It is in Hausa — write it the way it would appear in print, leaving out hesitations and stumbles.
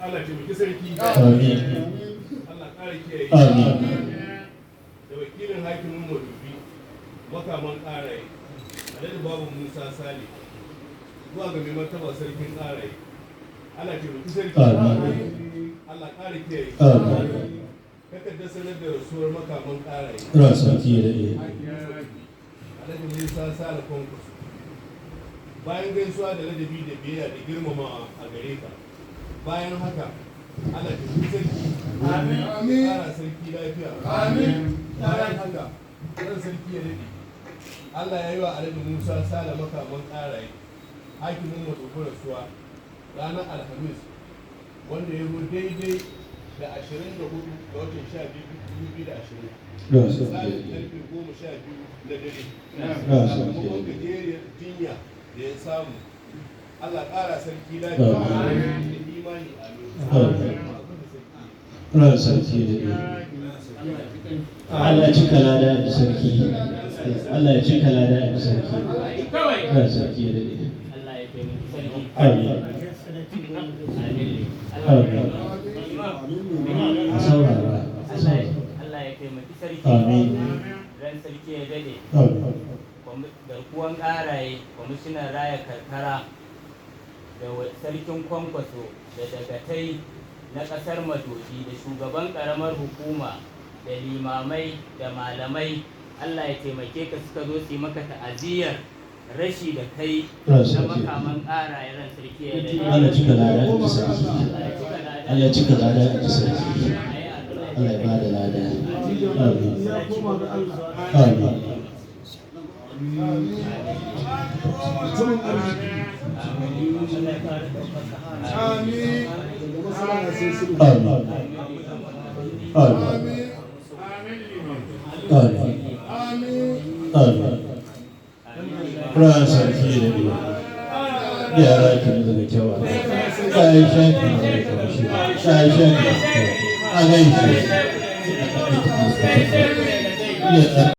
Allah taimaki sarki. Amin. Allah ƙara kiyaye. Amin. Da wakilin hakimin Madobi, makaman ƙaraye, Alhaji Babu Musa Sale, zuwa ga mai martaba sarkin ƙaraye. Allah taimaki sarki. Amin. Allah ƙara kiyaye. Amin. Takardar sanar da rasuwar makaman ƙaraye. Ran sarki da ɗaya. Alhaji Musa Sale Kwankwaso. Bayan gaisuwa da ladabi da biyayya da girmamawa a gare ka, bayan haka Allah ta fi sarki. Amin. Ƙara sarki lafiya. Amin. Bayan haka ran sarki ya daɗe. Allah ya yi wa Alhaji Musa Sale makaman ƙaraye hakimin Madobi rasuwa ranar Alhamis, wanda ya zo daidai da 24 ga watan 12/2020. Ran Misalin sarki da ɗaya. karfe 12 na dare. Ran sarki da Sakamakon ɗaya. gajeriyar jinya da ya samu. Allah ƙara sarki lafiya da imani. Amin. Ran sarki da ɗaya. Allah ya cika lada da sarki. Allah ya cika lada da sarki. Ran sarki da ɗaya. Allah ya taimaki sarki. Amin. Amin. A saurara. Allah ya taimaki sarki. Amin. Ran sarki ya dade. Amin. Garkuwan ƙaraye, kwamishinan raya karkara da sarkin Kwankwaso da dagatai na ƙasar Madobi da shugaban ƙaramar hukuma da limamai da malamai, Allah ya taimake ka suka zo su yi maka ta'aziyar rashi da kai na makaman ƙaraye. Ran sarki ya dade. Allah ya cika lada da sarki. Allah ya cika lada da sarki. Allah ya ba da lada. Amin. Amin. Ran sarki da biyu. Yara ki daga kyawa. Ya yi shafi daga kamshi. Ya yi shafi daga kyawa. A gaishe.